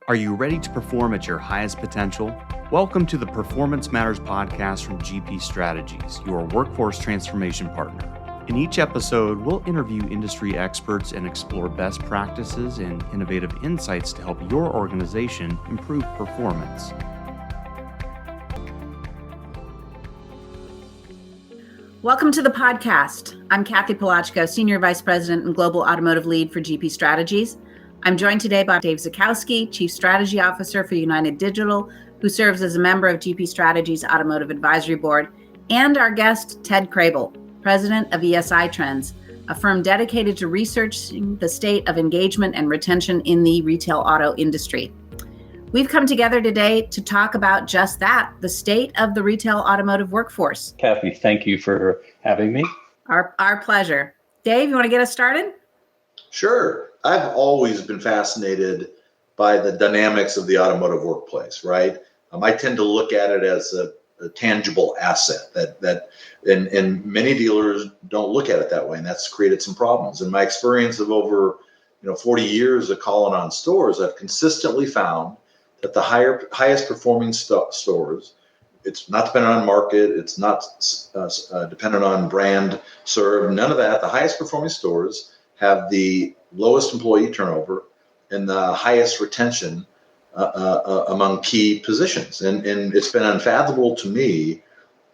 Are you ready to perform at your highest potential? Welcome to the Performance Matters podcast from GP Strategies, your workforce transformation partner. In each episode, we'll interview industry experts and explore best practices and innovative insights to help your organization improve performance. Welcome to the podcast. I'm Cathy Palochko, Senior Vice President and Global Automotive Lead for GP Strategies. I'm joined today by Dave Zuchowski, Chief Strategy Officer for United Digital, who serves as a member of GP Strategies' Automotive Advisory Board, and our guest, Ted Kraybill, President of ESI Trends, a firm dedicated to researching the state of engagement and retention in the retail auto industry. We've come together today to talk about just that, the state of the retail automotive workforce. Cathy, thank you for having me. Our pleasure. Dave, you want to get us started? Sure. I've always been fascinated by the dynamics of the automotive workplace, right? I tend to look at it as a tangible asset and many dealers don't look at it that way, and that's created some problems. In my experience of over 40 years of calling on stores, I've consistently found that the highest performing stores, it's not dependent on market, it's not dependent on brand served, none of that. The highest performing stores have the lowest employee turnover and the highest retention among key positions. And it's been unfathomable to me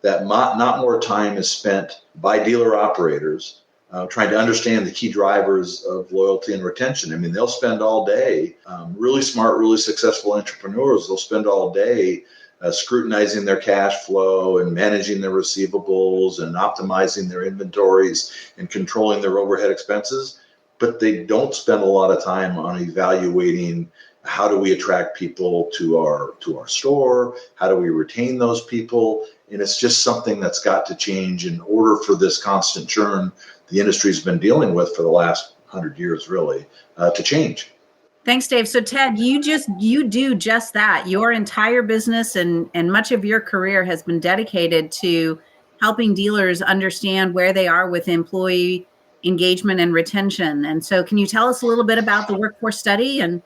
that not more time is spent by dealer operators trying to understand the key drivers of loyalty and retention. I mean, they'll spend all day, really smart, really successful entrepreneurs, they'll spend all day scrutinizing their cash flow and managing their receivables and optimizing their inventories and controlling their overhead expenses. But they don't spend a lot of time on evaluating how do we attract people to our store? How do we retain those people? And it's just something that's got to change in order for this constant churn the industry's been dealing with for the last 100 years, really, to change. Thanks, Dave. So Ted, you do just that. Your entire business and much of your career has been dedicated to helping dealers understand where they are with employee engagement and retention. And so can you tell us a little bit about the workforce study and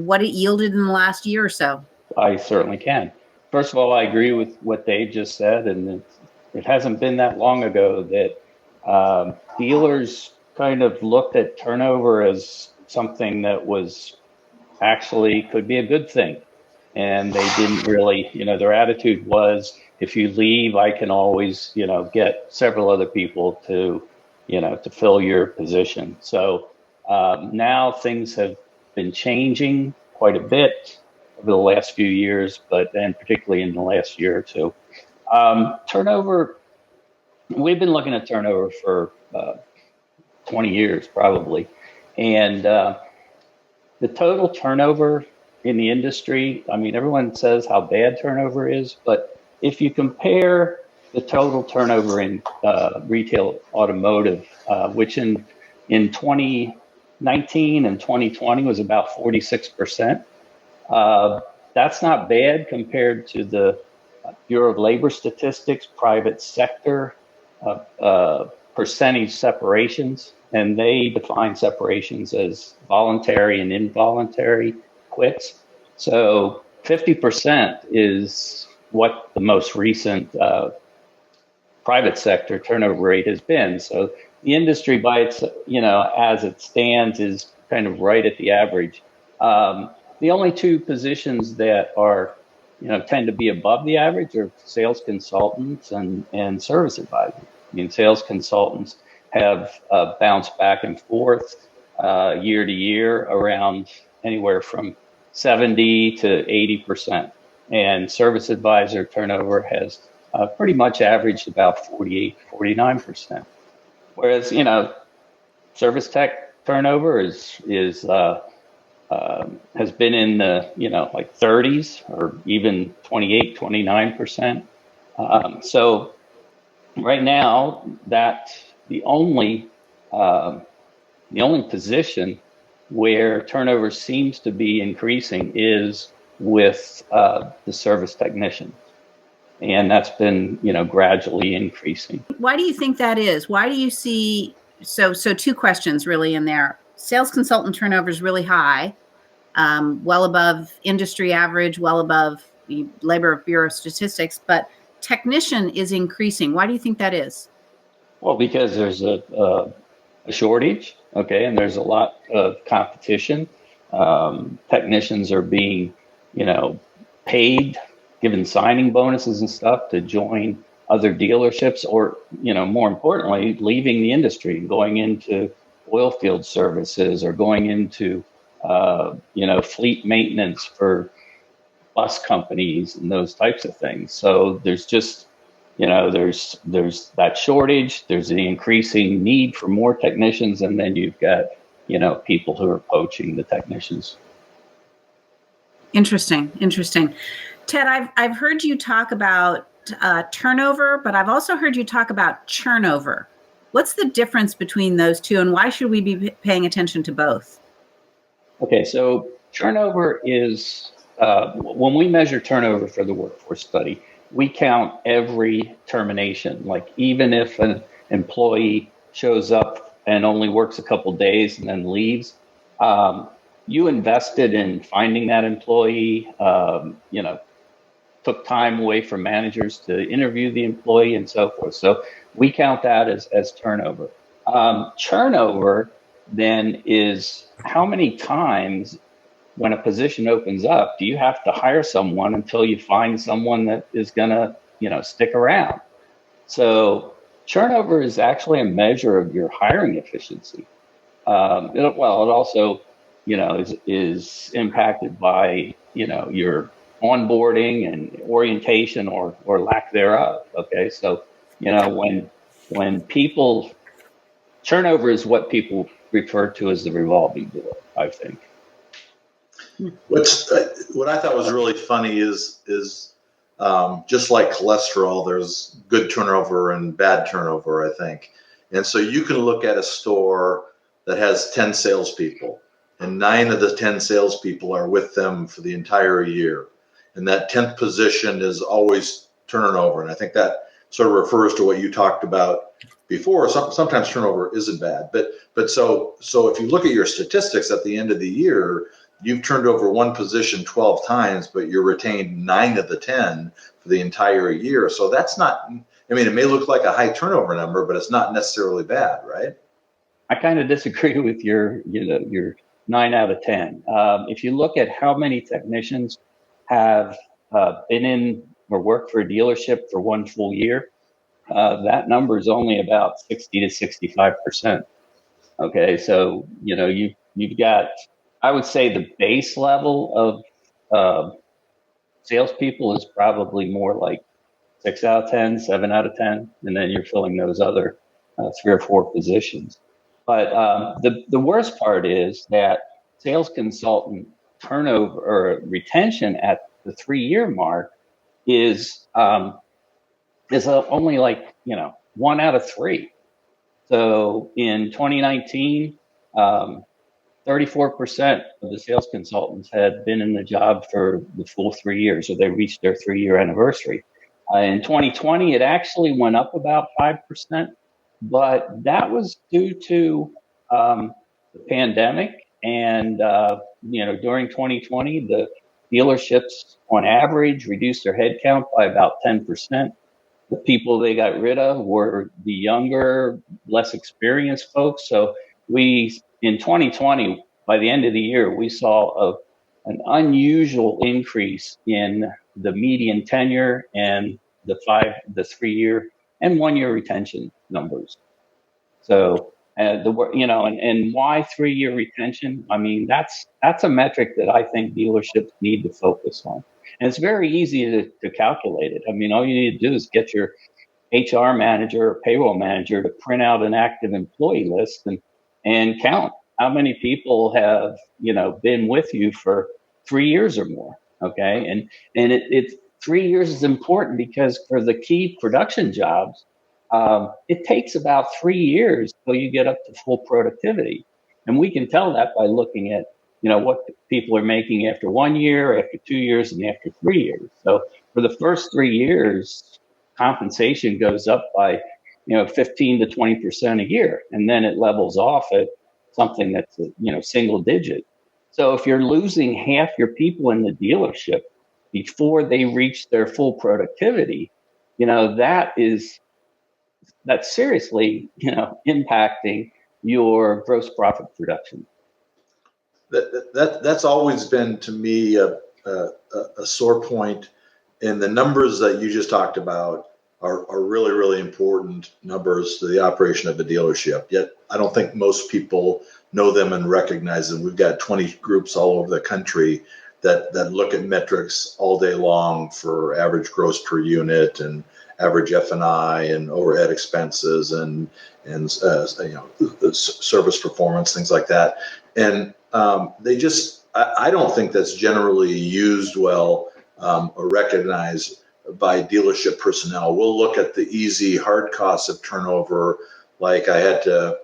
what it yielded in the last year or so? I certainly can. First of all, I agree with what Dave just said, and it hasn't been that long ago that dealers kind of looked at turnover as something that was actually could be a good thing. And they didn't really, their attitude was, if you leave, I can always, get several other people to fill your position. So now things have been changing quite a bit over the last few years, and particularly in the last year or two. Turnover, we've been looking at turnover for 20 years probably. And the total turnover in the industry, I mean, everyone says how bad turnover is, but if you compare the total turnover in retail automotive, which in 2019 and 2020 was about 46%, that's not bad compared to the Bureau of Labor Statistics private sector percentage separations. And they define separations as voluntary and involuntary quits. So 50% is what the most recent private sector turnover rate has been. So the industry by its, as it stands is kind of right at the average. The only two positions that are, tend to be above the average are sales consultants and service advisors. I mean, sales consultants have bounced back and forth year to year around anywhere from 70 to 80%. And service advisor turnover has pretty much averaged about 48, 49%. Whereas, service tech turnover has been in the, like 30s or even 28, 29%. So right now the only position where turnover seems to be increasing is with the service technicians. And that's been, gradually increasing. Why do you think that is? Why do you see, so two questions really in there. Sales consultant turnover is really high. well above industry average, well above the Labor Bureau statistics, but technician is increasing. Why do you think that is? Well, because there's a shortage, okay, and there's a lot of competition. Technicians are being, paid, given signing bonuses and stuff to join other dealerships, or, more importantly, leaving the industry, going into oil field services or going into, fleet maintenance for bus companies and those types of things. So there's just, there's that shortage, there's the increasing need for more technicians, and then you've got, people who are poaching the technicians. Interesting. Ted, I've heard you talk about turnover, but I've also heard you talk about churnover. What's the difference between those two, and why should we be paying attention to both? Okay, so turnover is, when we measure turnover for the workforce study, we count every termination. Like, even if an employee shows up and only works a couple days and then leaves, you invested in finding that employee, took time away from managers to interview the employee and so forth. So we count that as turnover. Churnover then is how many times when a position opens up, do you have to hire someone until you find someone that is going to, stick around? So churnover is actually a measure of your hiring efficiency. It also, is impacted by, your onboarding and orientation or lack thereof. Okay. So, when people, turnover is what people refer to as the revolving door, I think. What I thought was really funny is just like cholesterol, there's good turnover and bad turnover, I think. And so you can look at a store that has 10 salespeople, and 9 of the 10 salespeople are with them for the entire year. And that 10th position is always turnover. And I think that sort of refers to what you talked about before. Sometimes turnover isn't bad. But so if you look at your statistics at the end of the year, you've turned over one position 12 times, but you're retained 9 of the 10 for the entire year. So that's not, it may look like a high turnover number, but it's not necessarily bad, right? I kind of disagree with your 9 out of 10. If you look at how many technicians have been in or worked for a dealership for one full year, that number is only about 60 to 65%. Okay, so you've got, I would say, the base level of salespeople is probably more like 6 out of 10, 7 out of 10, and then you're filling those other 3 or 4 positions. But the worst part is that sales consultant turnover or retention at the 3-year mark is only like 1 out of 3. So in 2019, 34% of the sales consultants had been in the job for the full 3 years, or they reached their 3-year anniversary. In 2020, it actually went up about 5%, but that was due to the pandemic. And, during 2020, the dealerships on average reduced their headcount by about 10%. The people they got rid of were the younger, less experienced folks. So in 2020, by the end of the year, we saw an unusual increase in the median tenure and the 3-year and 1-year retention numbers. So, and why 3-year retention? That's a metric that I think dealerships need to focus on. And it's very easy to calculate it. All you need to do is get your HR manager or payroll manager to print out an active employee list and count how many people have, been with you for 3 years or more. Okay. And it's 3 years is important because for the key production jobs, it takes about 3 years till you get up to full productivity. And we can tell that by looking at, what people are making after 1 year, after 2 years, and after 3 years. So for the first 3 years, compensation goes up by, 15 to 20% a year. And then it levels off at something that's, single digit. So if you're losing half your people in the dealership before they reach their full productivity, that's seriously, impacting your gross profit production. That's always been to me a sore point, and the numbers that you just talked about are really, really important numbers to the operation of a dealership. Yet I don't think most people know them and recognize them. We've got 20 groups all over the country that look at metrics all day long for average gross per unit and average F&I and overhead expenses and the service performance, things like that. And I don't think that's generally used well or recognized by dealership personnel. We'll look at the easy hard costs of turnover, like I had to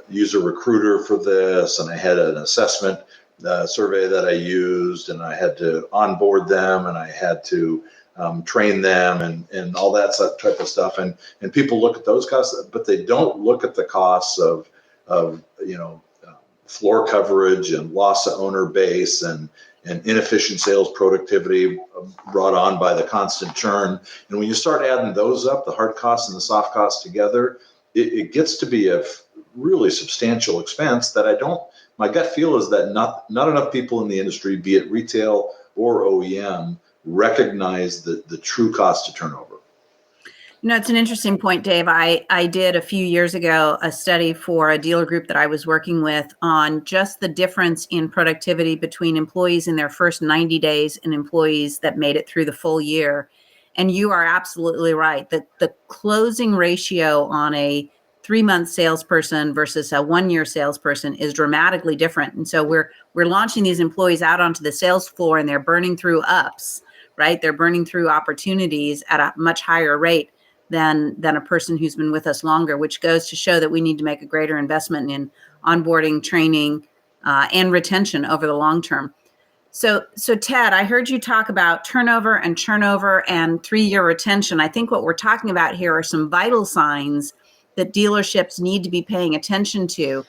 use a recruiter for this, and I had an assessment survey that I used, and I had to onboard them, and I had to train them, and all that type of stuff. And people look at those costs, but they don't look at the costs of floor coverage and loss of owner base and inefficient sales productivity brought on by the constant churn. And when you start adding those up, the hard costs and the soft costs together, it gets to be a really substantial expense that my gut feel is that not enough people in the industry, be it retail or OEM, recognize the true cost to turnover. It's an interesting point, Dave. I did a few years ago a study for a dealer group that I was working with on just the difference in productivity between employees in their first 90 days and employees that made it through the full year. And you are absolutely right that the closing ratio on a 3-month salesperson versus a 1-year salesperson is dramatically different. And so we're launching these employees out onto the sales floor, and they're burning through ups, right? They're burning through opportunities at a much higher rate than a person who's been with us longer, which goes to show that we need to make a greater investment in onboarding, training, and retention over the long term. So Ted, I heard you talk about turnover and Churnover and 3-year retention. I think what we're talking about here are some vital signs that dealerships need to be paying attention to.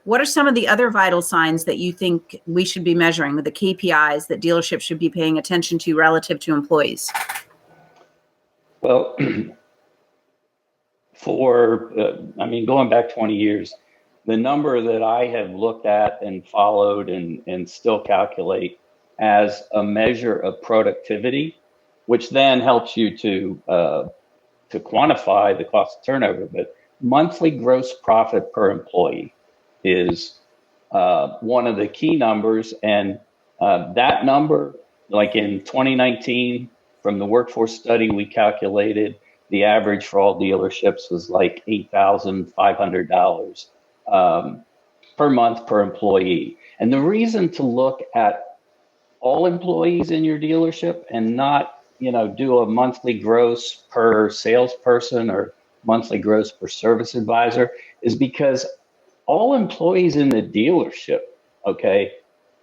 What are some of the other vital signs that you think we should be measuring, with the KPIs that dealerships should be paying attention to relative to employees? Well, going back 20 years, the number that I have looked at and followed and still calculate as a measure of productivity, which then helps you to quantify the cost of turnover, but monthly gross profit per employee is one of the key numbers. And that number, like in 2019, from the workforce study, we calculated the average for all dealerships was like $8,500 per month per employee. And the reason to look at all employees in your dealership and not, do a monthly gross per salesperson or monthly gross per service advisor is because all employees in the dealership,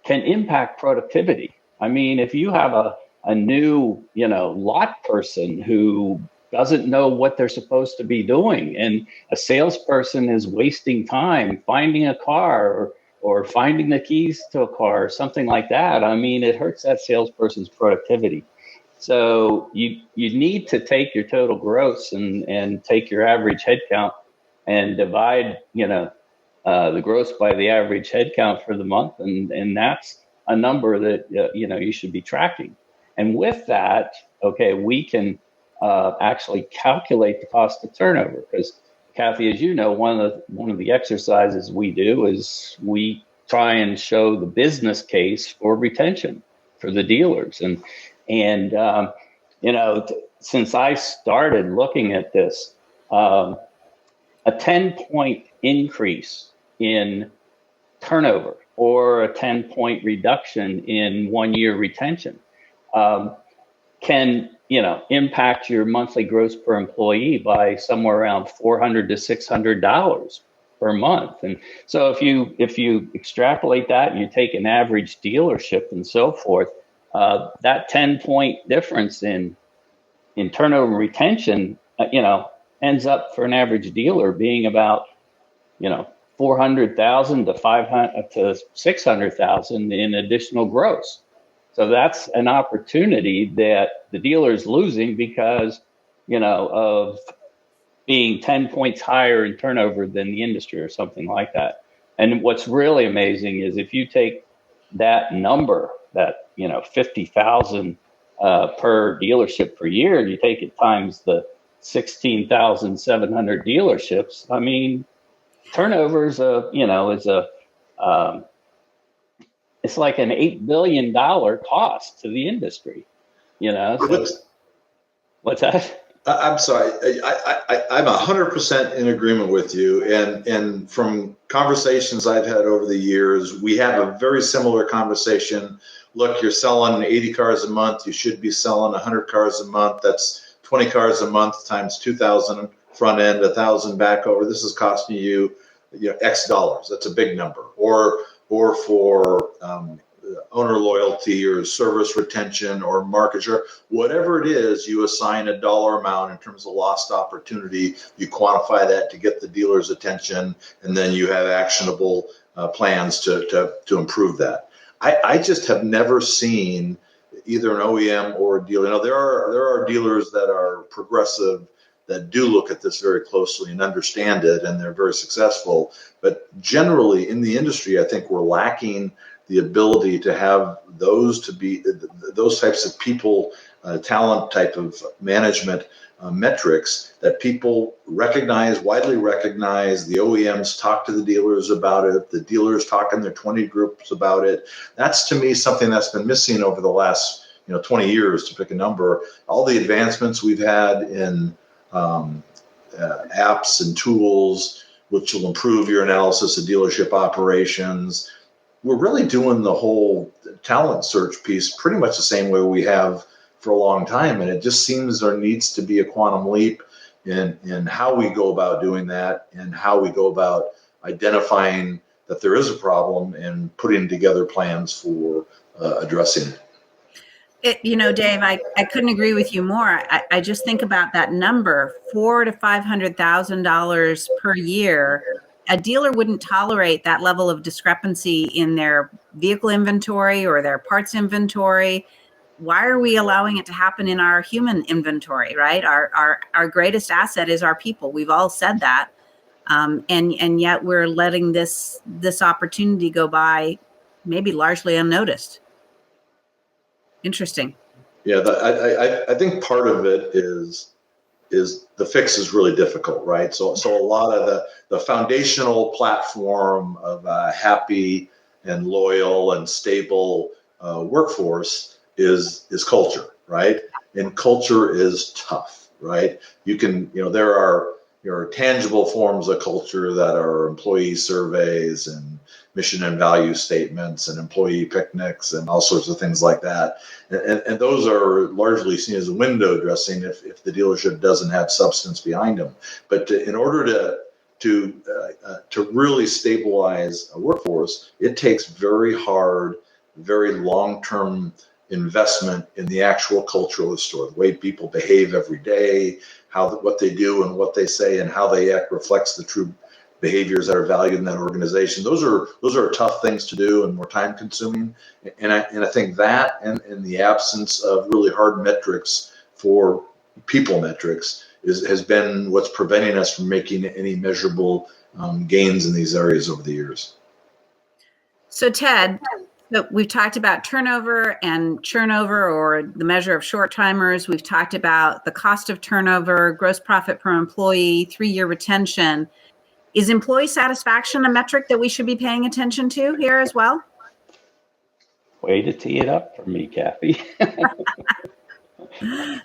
can impact productivity. I mean, if you have a new, lot person who doesn't know what they're supposed to be doing, and a salesperson is wasting time finding a car or finding the keys to a car or something like that, I mean, it hurts that salesperson's productivity. So you need to take your total gross and take your average head count and divide, the gross by the average head count for the month. And that's a number that, you should be tracking. And with that, we can actually calculate the cost of turnover, because Cathy, as you know, one of the exercises we do is we try and show the business case for retention for the dealers. And since I started looking at this, a 10-point increase in turnover or a 10-point reduction in 1-year retention can, impact your monthly gross per employee by somewhere around $400 to $600 per month. And so if you extrapolate that and you take an average dealership and so forth, that 10-point difference in turnover and retention, ends up for an average dealer being about, 400,000 to 500 to 600,000 in additional gross. So that's an opportunity that the dealer is losing because, of being 10 points higher in turnover than the industry or something like that. And what's really amazing is if you take that number, that, 50,000 per dealership per year, and you take it times the 16,700 dealerships, I mean, turnover is it's like an $8 billion cost to the industry, So, what's that? I'm sorry. I'm 100% in agreement with you. And from conversations I've had over the years, we have a very similar conversation. Look, you're selling 80 cars a month. You should be selling 100 cars a month. That's 20 cars a month times 2,000 front end, 1,000 back over. This is costing you, X dollars. That's a big number. Or for owner loyalty or service retention or market share, whatever it is, you assign a dollar amount in terms of lost opportunity. You quantify that to get the dealer's attention, and then you have actionable plans to improve that. I just have never seen either an OEM or a dealer. There are dealers that are progressive that do look at this very closely and understand it, and they're very successful. But generally in the industry, I think we're lacking the ability to have those types of people, talent type of management metrics that people widely recognize. The OEMs talk to the dealers about it. The dealers talk in their 20 groups about it. That's, to me, something that's been missing over the last 20 years, to pick a number. All the advancements we've had in apps and tools, which will improve your analysis of dealership operations. We're really doing the whole talent search piece pretty much the same way we have for a long time. And it just seems there needs to be a quantum leap in how we go about doing that and how we go about identifying that there is a problem and putting together plans for addressing it. Dave, I couldn't agree with you more. I just think about that number, $400,000 to $500,000 per year. A dealer wouldn't tolerate that level of discrepancy in their vehicle inventory or their parts inventory. Why are we allowing it to happen in our human inventory, right? Our greatest asset is our people. We've all said that. And yet we're letting this opportunity go by, maybe largely unnoticed. Interesting. Yeah, I think part of it is the fix is really difficult, right? So a lot of the foundational platform of a happy and loyal and stable workforce is culture, right? And culture is tough, right? There are tangible forms of culture that are employee surveys and mission and value statements and employee picnics and all sorts of things like that. And those are largely seen as a window dressing if the dealership doesn't have substance behind them. But in order to really stabilize a workforce, it takes very hard, very long-term investment in the actual culture of the store, the way people behave every day, what they do and what they say and how they act reflects the true behaviors that are valued in that organization. Those are tough things to do and more time consuming. And I think that and the absence of really hard metrics for people metrics has been what's preventing us from making any measurable gains in these areas over the years. So Ted, we've talked about turnover and Churnover, or the measure of short timers. We've talked about the cost of turnover, gross profit per employee, 3-year retention. Is employee satisfaction a metric that we should be paying attention to here as well? Way to tee it up for me, Cathy.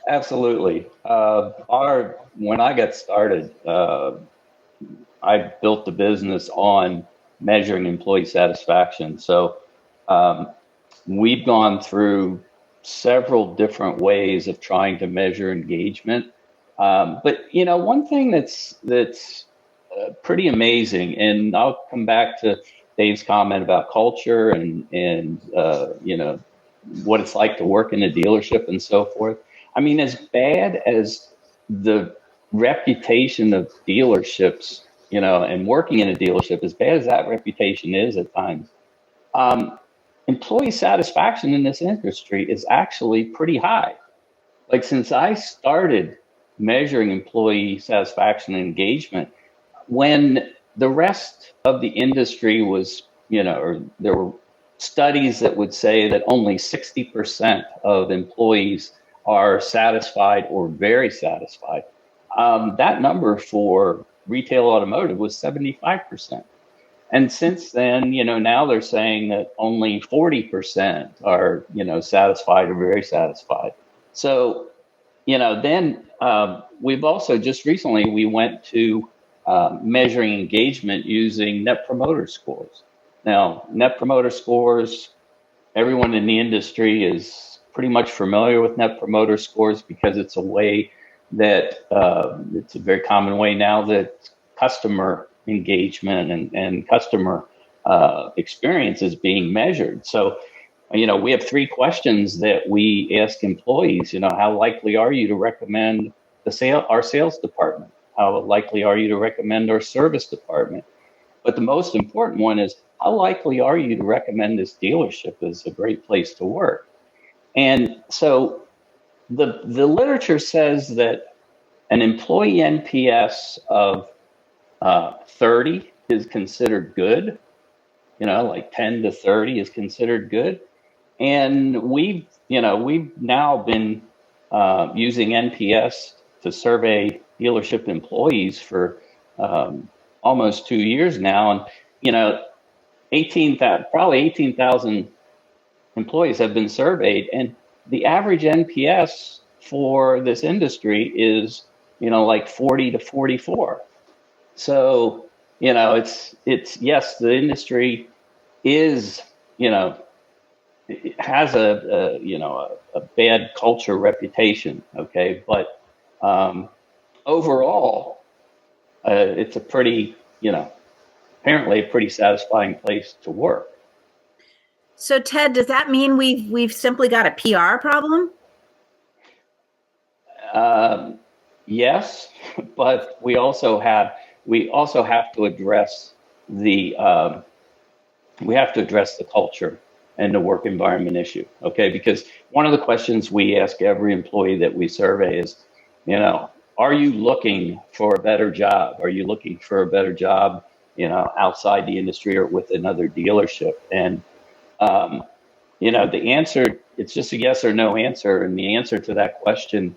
Absolutely. When I got started, I built the business on measuring employee satisfaction. So we've gone through several different ways of trying to measure engagement. But one thing that's pretty amazing, and I'll come back to Dave's comment about culture and what it's like to work in a dealership and so forth. I mean, as bad as the reputation of dealerships and working in a dealership, as bad as that reputation is at times, employee satisfaction in this industry is actually pretty high. Like, since I started measuring employee satisfaction and engagement, when the rest of the industry was, or there were studies that would say that only 60% of employees are satisfied or very satisfied. That number for retail automotive was 75%. And since then, now they're saying that only 40% are, satisfied or very satisfied. So, then we've also just recently, we went to measuring engagement using Net Promoter Scores. Now, Net Promoter Scores, everyone in the industry is pretty much familiar with Net Promoter Scores because it's a way that it's a very common way now that customer engagement and customer experience is being measured. So, we have 3 questions that we ask employees. How likely are you to recommend our sales department? How likely are you to recommend our service department? But the most important one is, how likely are you to recommend this dealership as a great place to work? And so the literature says that an employee NPS of 30 is considered good. Like 10 to 30 is considered good. And we've now been using NPS to survey dealership employees for almost 2 years now. And, 18,000 employees have been surveyed. And the average NPS for this industry is, like 40 to 44. So, it's yes, the industry is, it has a bad culture reputation. Okay. But, overall, it's a pretty, apparently a pretty satisfying place to work. So, Ted, does that mean we've simply got a PR problem? Yes, but we also have to address the culture and the work environment issue. Okay, because one of the questions we ask every employee that we survey is, are you looking for a better job? Are you looking for a better job, outside the industry or with another dealership? And, the answer, it's just a yes or no answer. And the answer to that question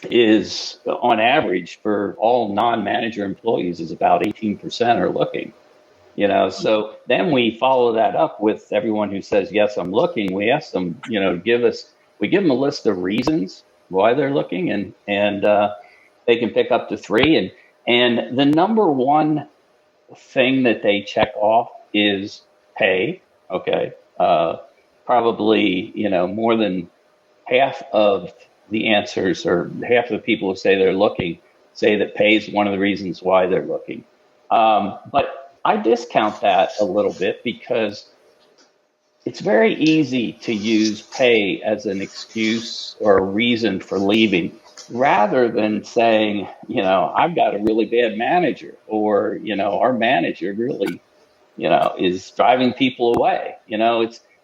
is, on average, for all non-manager employees, is about 18% are looking. So then we follow that up with everyone who says, yes, I'm looking. We ask them, we give them a list of reasons why they're looking, and they can pick up to 3. And the number one thing that they check off is pay. Okay. Probably, more than half of the answers, or half of the people who say they're looking, say that pay is one of the reasons why they're looking. But I discount that a little bit, because it's very easy to use pay as an excuse or a reason for leaving, rather than saying, I've got a really bad manager, or, our manager really, is driving people away.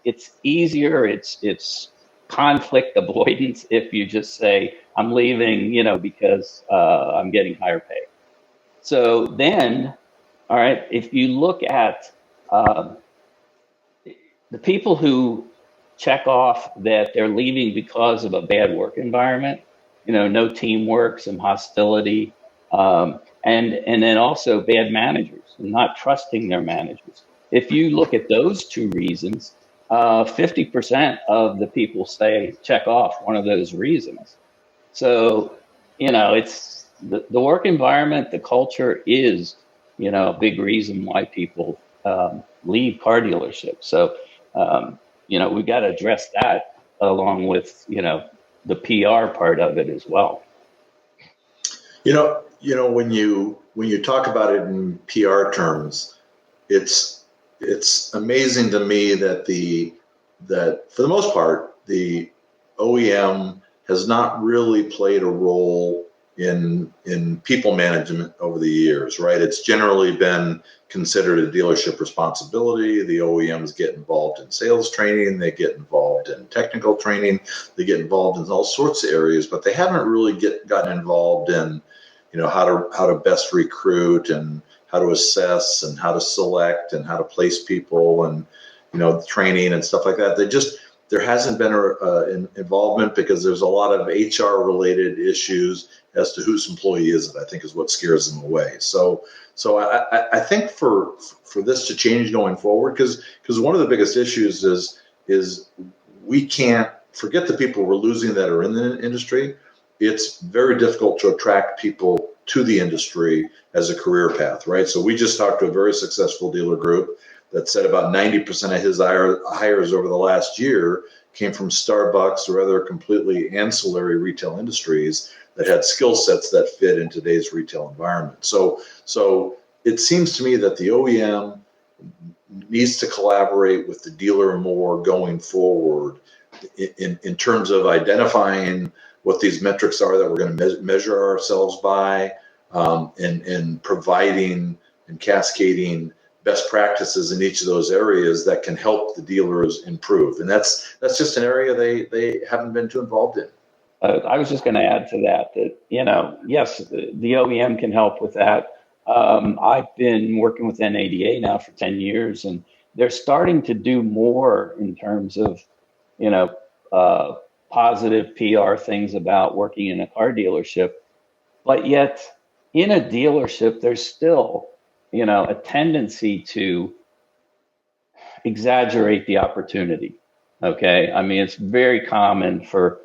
It's easier. It's conflict avoidance if you just say, I'm leaving, because I'm getting higher pay. So then, all right, if you look at the people who check off that they're leaving because of a bad work environment, no teamwork, some hostility, and then also bad managers and not trusting their managers. If you look at those 2 reasons, 50% of the people say check off one of those reasons. So, it's the work environment, the culture is, a big reason why people leave car dealerships. So, we've got to address that along with, the PR part of it as well. When you talk about it in PR terms, it's amazing to me that for the most part, the OEM has not really played a role in people management over the years, right? It's generally been considered a dealership responsibility. The OEMs get involved in sales training, they get involved in technical training, they get involved in all sorts of areas, but they haven't really gotten involved in, how to best recruit and how to assess and how to select and how to place people and, training and stuff like that. There hasn't been an involvement because there's a lot of HR related issues as to whose employee is it, I think is what scares them away. So I think for this to change going forward, because one of the biggest issues is we can't forget the people we're losing that are in the industry. It's very difficult to attract people to the industry as a career path, right? So we just talked to a very successful dealer group that said about 90% of his hires over the last year came from Starbucks or other completely ancillary retail industries that had skill sets that fit in today's retail environment. So it seems to me that the OEM needs to collaborate with the dealer more going forward in terms of identifying what these metrics are that we're going to measure ourselves by, and providing and cascading best practices in each of those areas that can help the dealers improve. And that's just an area they haven't been too involved in. I was just going to add to that, yes, the OEM can help with that. I've been working with NADA now for 10 years, and they're starting to do more in terms of, positive PR things about working in a car dealership. But yet in a dealership, there's still, a tendency to exaggerate the opportunity. Okay. I mean, it's very common for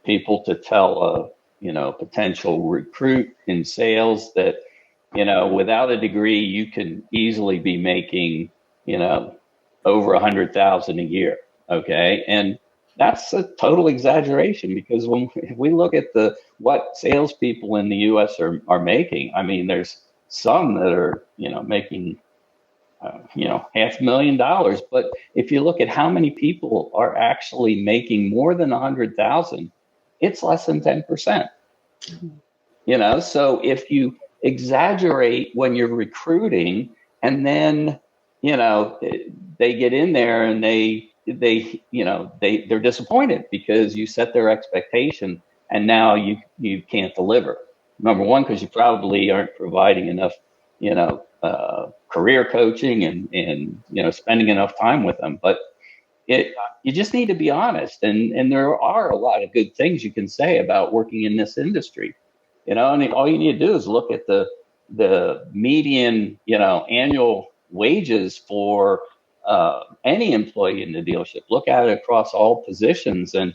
people to tell a, potential recruit in sales that, without a degree, you can easily be making, over 100,000 a year. Okay. And that's a total exaggeration, because when we look at what salespeople in the U.S. are making, I mean, there's some that are, making, $500,000. But if you look at how many people are actually making more than 100,000, it's less than 10%. So if you exaggerate when you're recruiting, and then, they get in there and they're disappointed because you set their expectation and now you can't deliver. Number one, because you probably aren't providing enough, career coaching and spending enough time with them. But you just need to be honest. And there are a lot of good things you can say about working in this industry, and all you need to do is look at the median, annual wages for any employee in the dealership. Look at it across all positions, and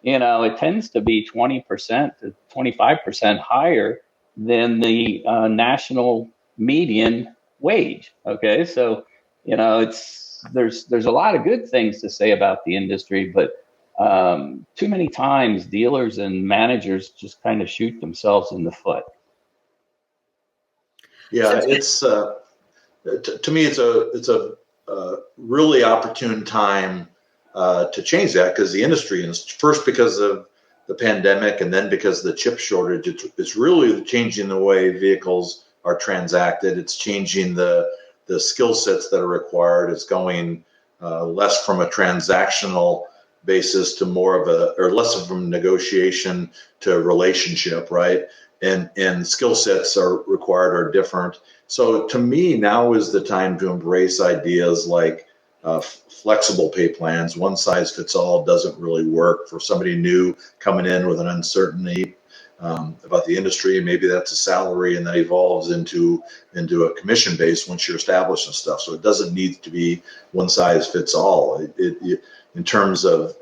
it tends to be 20% to 25% higher than the national median wage. Okay, so there's a lot of good things to say about the industry, but too many times dealers and managers just kind of shoot themselves in the foot. Yeah, it's to me it's a really opportune time to change that, because the industry, and first because of the pandemic and then because of the chip shortage, it's really changing the way vehicles are transacted. It's changing the skill sets that are required. It's going less from a transactional basis to more of less from negotiation to relationship, right? And skill sets are required are different. So to me, now is the time to embrace ideas like flexible pay plans. One size fits all doesn't really work for somebody new coming in with an uncertainty about the industry. Maybe that's a salary, and that evolves into a commission base once you're established and stuff. So it doesn't need to be one size fits all. In terms of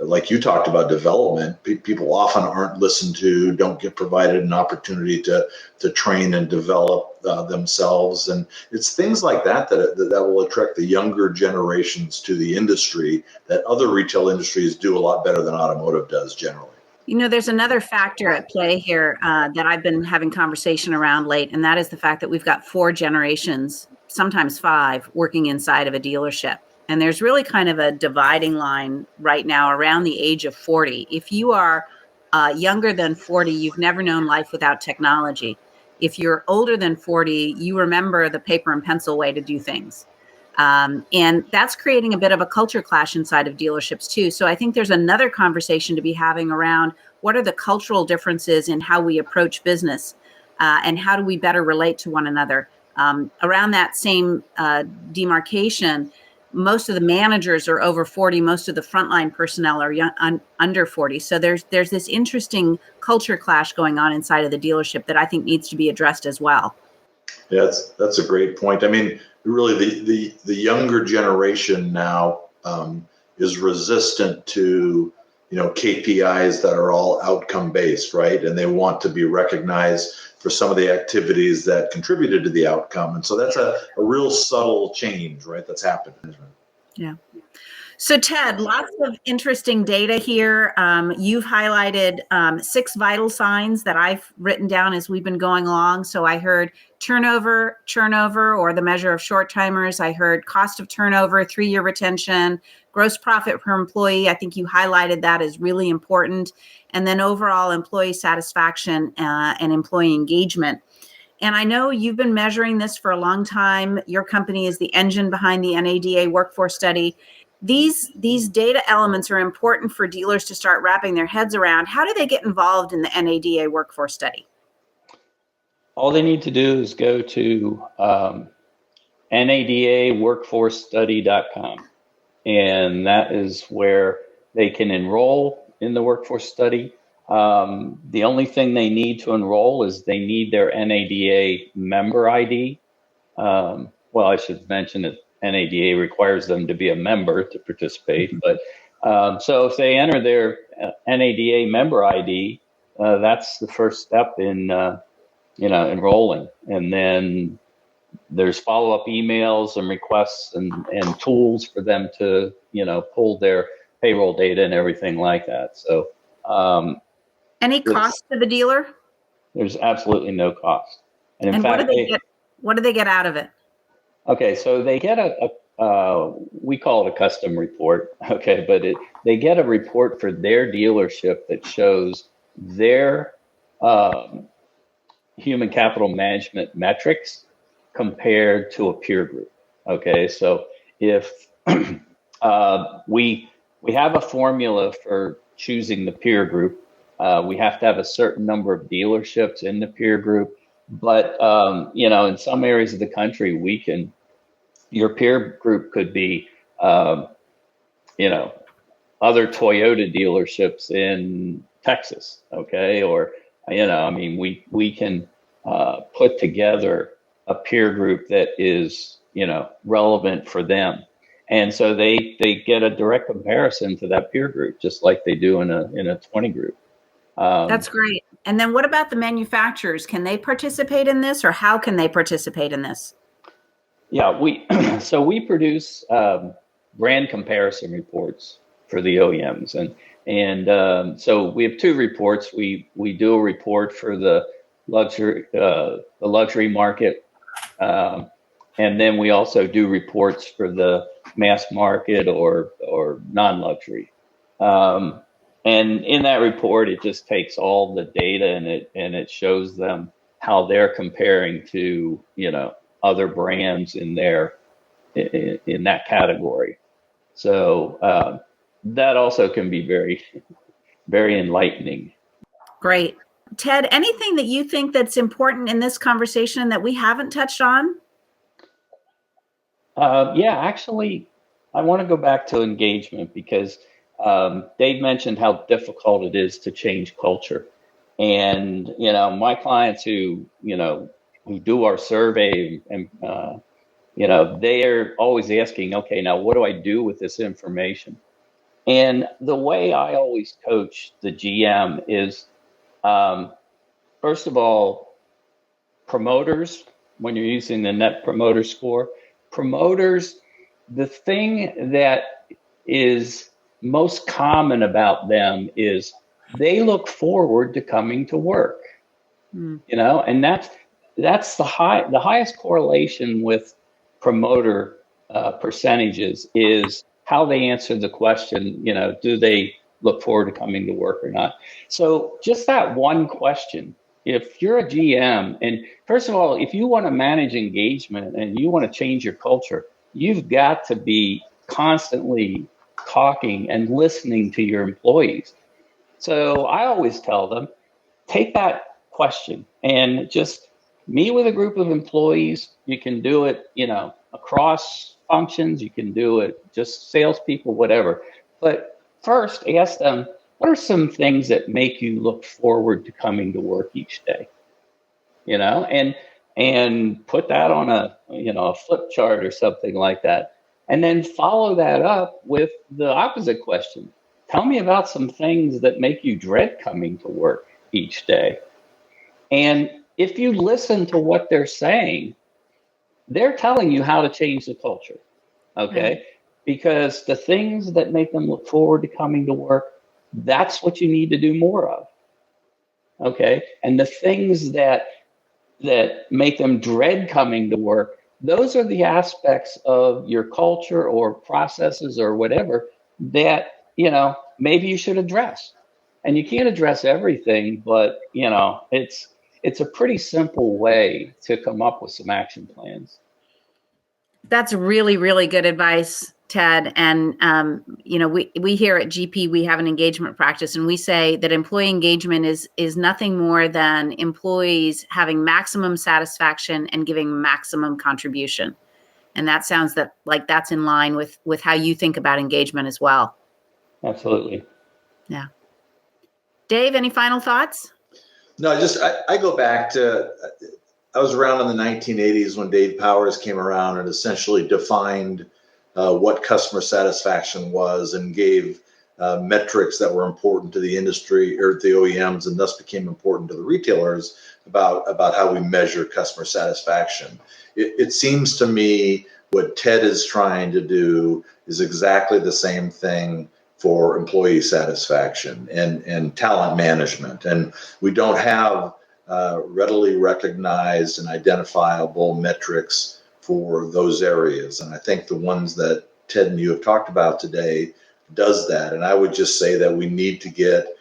like you talked about development, people often aren't listened to, don't get provided an opportunity to train and develop themselves. And it's things like that will attract the younger generations to the industry that other retail industries do a lot better than automotive does generally. There's another factor at play here that I've been having conversation around late, and that is the fact that we've got 4 generations, sometimes 5, working inside of a dealership. And there's really kind of a dividing line right now around the age of 40. If you are younger than 40, you've never known life without technology. If you're older than 40, you remember the paper and pencil way to do things. And that's creating a bit of a culture clash inside of dealerships too. So I think there's another conversation to be having around what are the cultural differences in how we approach business, and how do we better relate to one another. Around that same demarcation, most of the managers are over 40. Most of the frontline personnel are under 40. So there's this interesting culture clash going on inside of the dealership that I think needs to be addressed as well. Yeah, that's a great point. I mean, really, the younger generation now is resistant to KPIs that are all outcome based, right? And they want to be recognized for some of the activities that contributed to the outcome. And so that's a real subtle change, right? That's happened. Yeah. So Ted, lots of interesting data here. You've highlighted 6 vital signs that I've written down as we've been going along. So I heard Churnover, or the measure of short timers. I heard cost of turnover, 3-year retention, gross profit per employee. I think you highlighted that as really important. And then overall employee satisfaction and employee engagement. And I know you've been measuring this for a long time. Your company is the engine behind the NADA workforce study. These data elements are important for dealers to start wrapping their heads around. How do they get involved in the NADA workforce study? All they need to do is go to nadaworkforcestudy.com, and that is where they can enroll in the workforce study. The only thing they need to enroll is they need their NADA member ID. Well, I should mention that NADA requires them to be a member to participate. But so if they enter their NADA member ID, that's the first step in enrolling. And then there's follow-up emails and requests and tools for them to pull their payroll data and everything like that. So any cost to the dealer? There's absolutely no cost. And in fact, what do they get out of it? Okay, so they get we call it a custom report, okay, but they get a report for their dealership that shows their human capital management metrics compared to a peer group, okay? So if we have a formula for choosing the peer group, we have to have a certain number of dealerships in the peer group, but in some areas of the country, your peer group could be, other Toyota dealerships in Texas, okay? Or, we can put together a peer group that is, relevant for them. And so they get a direct comparison to that peer group, just like they do in a 20 group. That's great. And then what about the manufacturers? Can they participate in this, or how can they participate in this? Yeah, we produce brand comparison reports for the OEMs, and so we have 2 reports. We do a report for the luxury market, and then we also do reports for the mass market or non-luxury. And in that report, it just takes all the data and it shows them how they're comparing to other brands in that category. So that also can be very, very enlightening. Great. Ted, anything that you think that's important in this conversation that we haven't touched on? Actually, I want to go back to engagement because Dave mentioned how difficult it is to change culture. And, my clients who do our survey and, they are always asking, okay, now what do I do with this information? And the way I always coach the GM is, first of all, promoters, when you're using the Net Promoter Score, promoters, the thing that is most common about them is they look forward to coming to work, and that's the highest correlation with promoter percentages is how they answer the question, do they look forward to coming to work or not. So just that one question. If you're a GM, and first of all, if you want to manage engagement and you want to change your culture, you've got to be constantly talking and listening to your employees. So I always tell them, take that question and just meet with a group of employees. You can do it, across functions. You can do it just salespeople, whatever. But first, ask them, what are some things that make you look forward to coming to work each day? And put that on a flip chart or something like that. And then follow that up with the opposite question. Tell me about some things that make you dread coming to work each day. And if you listen to what they're saying, they're telling you how to change the culture. Okay? Mm-hmm. Because the things that make them look forward to coming to work, that's what you need to do more of. Okay? And the things that make them dread coming to work, those are the aspects of your culture or processes or whatever that, maybe you should address. And you can't address everything, but, it's a pretty simple way to come up with some action plans. That's really, really good advice, Ted. And, we here at GP, we have an engagement practice, and we say that employee engagement is nothing more than employees having maximum satisfaction and giving maximum contribution. And that sounds like that's in line with how you think about engagement as well. Absolutely. Yeah. Dave, any final thoughts? No, I go back to, I was around in the 1980s when Dave Powers came around and essentially defined what customer satisfaction was and gave metrics that were important to the industry or the OEMs, and thus became important to the retailers about how we measure customer satisfaction. It seems to me what Ted is trying to do is exactly the same thing for employee satisfaction and talent management. And we don't have readily recognized and identifiable metrics for those areas. And I think the ones that Ted and you have talked about today does that. And I would just say that we need to get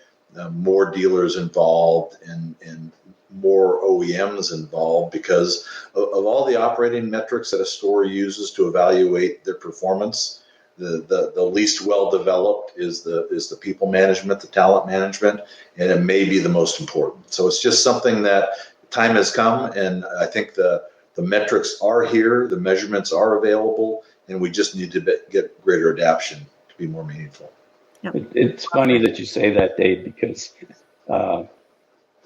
more dealers involved and more OEMs involved, because of all the operating metrics that a store uses to evaluate their performance, the least well developed is the people management, the talent management, and it may be the most important. So it's just something that time has come, and I think the metrics are here, the measurements are available, and we just need to get greater adaptation to be more meaningful. Yep. It's funny that you say that, Dave, because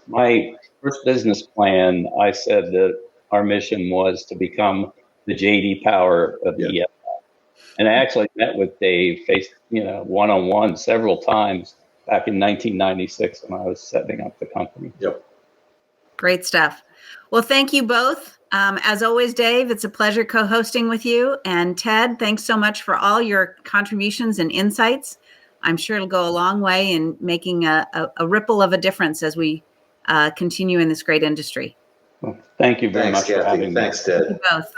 my first business plan, I said that our mission was to become the J.D. Power of the EFI. And I actually met with Dave one-on-one several times back in 1996 when I was setting up the company. Yep. Great stuff. Well, thank you both. As always, Dave, it's a pleasure co-hosting with you. And Ted, thanks so much for all your contributions and insights. I'm sure it'll go a long way in making a ripple of a difference as we continue in this great industry. Well, thank you very much Kathy. for having me. Thanks, Ted. Thank you both.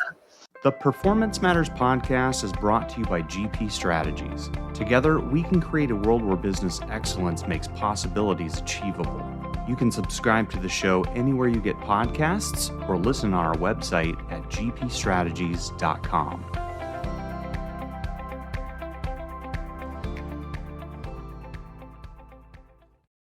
The Performance Matters podcast is brought to you by GP Strategies. Together, we can create a world where business excellence makes possibilities achievable. You can subscribe to the show anywhere you get podcasts or listen on our website at gpstrategies.com.